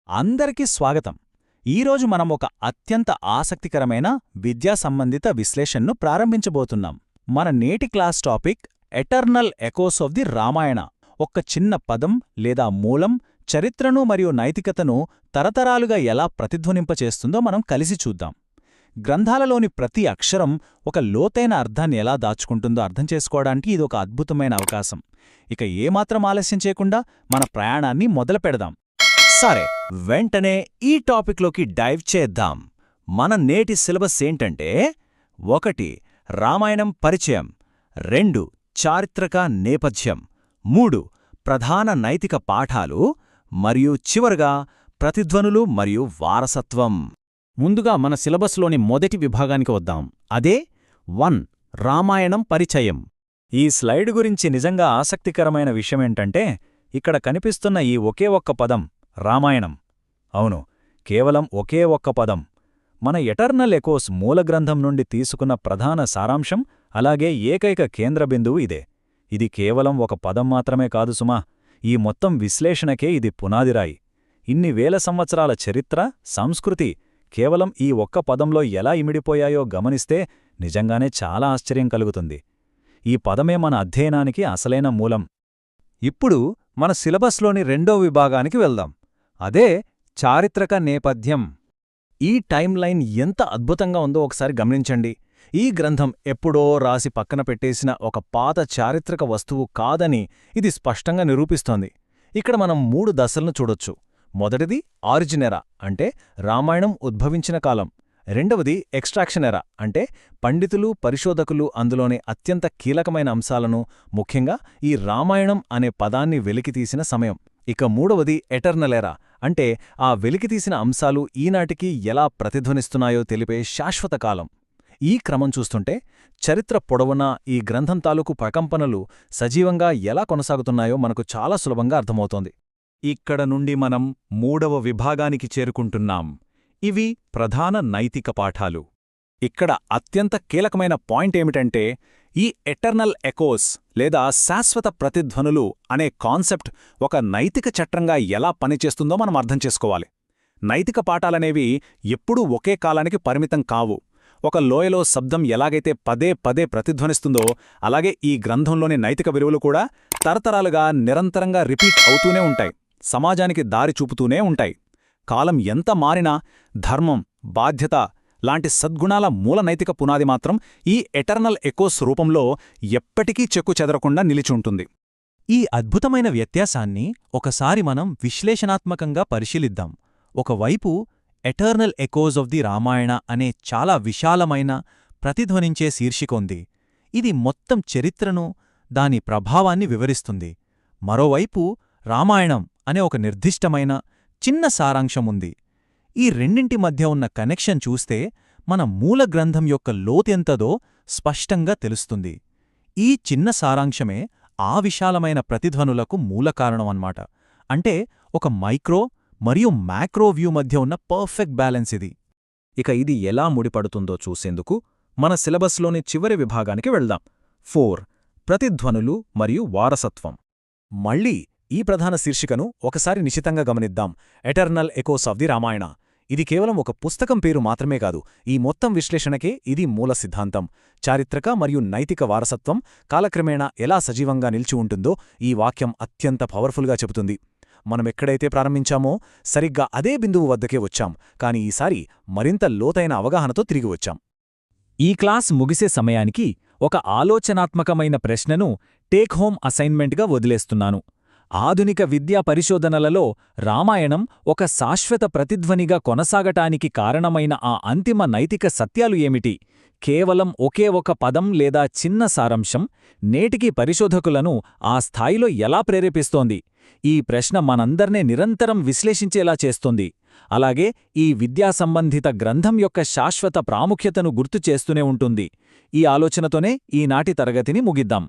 అందరికీ స్వాగతం. ఈరోజు మనం ఒక అత్యంత ఆసక్తికరమైన విద్యా సంబంధిత విశ్లేషణను ప్రారంభించబోతున్నాం. మన నేటి class topic eternal echoes of the Ramayana. ఒక్క చిన్న పదం లేదా మూలం చరిత్రను మరియు నైతికతను తరతరాలుగా ఎలా ప్రతిధ్వనింపచేస్తుందో మనం కలిసి చూద్దాం. గ్రంథాలలోని ప్రతి అక్షరం ఒక లోతైన అర్థాన్ని ఎలా దాచుకుంటుందో అర్థం చేసుకోవడానికి ఇదొక అద్భుతమైన అవకాశం. ఇక ఏమాత్రం ఆలస్యం చేయకుండా మన ప్రయాణాన్ని మొదలుపెడదాం. సరే, వెంటనే ఈ టాపిక్లోకి డైవ్ చేద్దాం. మన నేటి సిలబస్ ఏంటంటే 1. రామాయణం పరిచయం, 2. చారిత్రక నేపథ్యం, 3. ప్రధాన నైతిక పాఠాలు మరియు చివరగా ప్రతిధ్వనులు మరియు వారసత్వం. ముందుగా మన సిలబస్లోని మొదటి విభాగానికి వద్దాం. అదే 1. రామాయణం పరిచయం. ఈ స్లైడ్ గురించి నిజంగా ఆసక్తికరమైన విషయమేంటంటే ఇక్కడ కనిపిస్తున్న ఈ ఒకే ఒక్క పదం రామాయణం. అవును, కేవలం ఒకే ఒక్క పదం. మన ఎటర్నల్ ఎకోస్ మూలగ్రంథం నుండి తీసుకున్న ప్రధాన సారాంశం, అలాగే ఏకైక కేంద్రబిందువు ఇదే. ఇది కేవలం ఒక పదం మాత్రమే కాదు సుమా, ఈ మొత్తం విశ్లేషణకే ఇది పునాదిరాయి. ఇన్ని వేల సంవత్సరాల చరిత్ర, సంస్కృతి కేవలం ఈ ఒక్క పదంలో ఎలా ఇమిడిపోయాయో గమనిస్తే నిజంగానే చాలా ఆశ్చర్యం కలుగుతుంది. ఈ పదమే మన అధ్యయనానికి అసలైన మూలం. ఇప్పుడు మన సిలబస్లోని రెండో విభాగానికి వెళ్దాం. అదే చారిత్రక నేపథ్యం. ఈ టైం లైన్ ఎంత అద్భుతంగా ఉందో ఒకసారి గమనించండి. ఈ గ్రంథం ఎప్పుడో రాసి పక్కన పెట్టేసిన ఒక పాత చారిత్రక వస్తువు కాదని ఇది స్పష్టంగా నిరూపిస్తోంది. ఇక్కడ మనం 3 దశలను చూడొచ్చు. మొదటిది ఆరిజిన్ ఎరా, అంటే రామాయణం ఉద్భవించిన కాలం. రెండవది ఎక్స్ట్రాక్షన్ ఎరా, అంటే పండితులు, పరిశోధకులు అందులోని అత్యంత కీలకమైన అంశాలను, ముఖ్యంగా ఈ రామాయణం అనే పదాన్ని వెలికితీసిన సమయం. ఇక మూడవది ఎటర్నల్ ఎరా, అంటే ఆ వెలికితీసిన అంశాలు ఈనాటికి ఎలా ప్రతిధ్వనిస్తున్నాయో తెలిపే శాశ్వత కాలం. ఈ క్రమం చూస్తుంటే చరిత్ర పొడవునా ఈ గ్రంథం తాలూకు ప్రకంపనలు సజీవంగా ఎలా కొనసాగుతున్నాయో మనకు చాలా సులభంగా అర్థమవుతోంది. ఇక్కడ నుండి మనం 3వ విభాగానికి చేరుకుంటున్నాం. ఇవి ప్రధాన నైతిక పాఠాలు. ఇక్కడ అత్యంత కీలకమైన పాయింట్ ఏమిటంటే ఈ ఎటర్నల్ ఎకోస్ లేదా శాశ్వత ప్రతిధ్వనులు అనే కాన్సెప్ట్ ఒక నైతిక చట్రంగా ఎలా పనిచేస్తుందో మనం అర్థం చేసుకోవాలి. నైతిక పాఠాలనేవి ఎప్పుడూ ఒకే కాలానికి పరిమితం కావు. ఒక లోయలో శబ్దం ఎలాగైతే పదే పదే ప్రతిధ్వనిస్తుందో అలాగే ఈ గ్రంథంలోని నైతిక విలువలు కూడా తరతరాలుగా నిరంతరంగా రిపీట్ అవుతూనే ఉంటాయి, సమాజానికి దారి చూపుతూనే ఉంటాయి. కాలం ఎంత మారినా ధర్మం, బాధ్యత లాంటి సద్గుణాల మూల నైతిక పునాది మాత్రం ఈ ఎటర్నల్ ఎకోస్ రూపంలో ఎప్పటికీ చెక్కు చెదరకుండా నిలిచుంటుంది. ఈ అద్భుతమైన వ్యత్యాసాన్ని ఒకసారి మనం విశ్లేషణాత్మకంగా పరిశీలిద్దాం. ఒకవైపు eternal echoes of the Ramayana అనే చాలా విశాలమైన, ప్రతిధ్వనించే శీర్షికొంది. ఇది మొత్తం చరిత్రను, దాని ప్రభావాన్ని వివరిస్తుంది. మరోవైపు రామాయణం అనే ఒక నిర్దిష్టమైన చిన్న సారాంశముంది. ఈ రెండింటి మధ్య ఉన్న కనెక్షన్ చూస్తే మన మూల గ్రంథం యొక్క లోతెంతదో స్పష్టంగా తెలుస్తుంది. ఈ చిన్న సారాంశమే ఆ విశాలమైన ప్రతిధ్వనులకు మూల కారణమన్నమాట. అంటే ఒక మైక్రో మరియు మ్యాక్రో వ్యూ మధ్య ఉన్న పర్ఫెక్ట్ బ్యాలెన్స్ ఇది. ఇక ఇది ఎలా ముడిపడుతుందో చూసేందుకు మన సిలబస్లోని చివరి విభాగానికి వెళ్దాం. 4. ప్రతిధ్వనులు మరియు వారసత్వం. మళ్ళీ ఈ ప్రధాన శీర్షికను ఒకసారి నిశితంగా గమనిద్దాం. Eternal echoes of the Ramayana. ఇది కేవలం ఒక పుస్తకం పేరు మాత్రమే కాదు, ఈ మొత్తం విశ్లేషణకే ఇది మూల సిద్ధాంతం. చారిత్రక మరియు నైతిక వారసత్వం కాలక్రమేణా ఎలా సజీవంగా నిలిచి ఉంటుందో ఈ వాక్యం అత్యంత పవర్ఫుల్గా చెబుతుంది. మనమెక్కడైతే ప్రారంభించామో సరిగ్గా అదే బిందువు వద్దకే వచ్చాం, కాని ఈసారి మరింత లోతైన అవగాహనతో తిరిగి వచ్చాం. ఈ క్లాస్ ముగిసే సమయానికి ఒక ఆలోచనాత్మకమైన ప్రశ్నను టేక్ హోమ్ అసైన్మెంట్గా వదిలేస్తున్నాను. ఆధునిక విద్యా పరిశోధనలలో రామాయణం ఒక శాశ్వత ప్రతిధ్వనిగా కొనసాగటానికి కారణమైన ఆ అంతిమ నైతిక సత్యాలు ఏమిటి? కేవలం ఒకే ఒక పదం లేదా చిన్న సారాంశం నేటికీ పరిశోధకులను ఆ స్థాయిలో ఎలా ప్రేరేపిస్తోంది? ఈ ప్రశ్న మనందర్నే నిరంతరం విశ్లేషించేలా చేస్తోంది. అలాగే ఈ విద్యా సంబంధిత గ్రంథం యొక్క శాశ్వత ప్రాముఖ్యతను గుర్తుచేస్తూనే ఉంటుంది. ఈ ఆలోచనతోనే ఈనాటి తరగతిని ముగిద్దాం.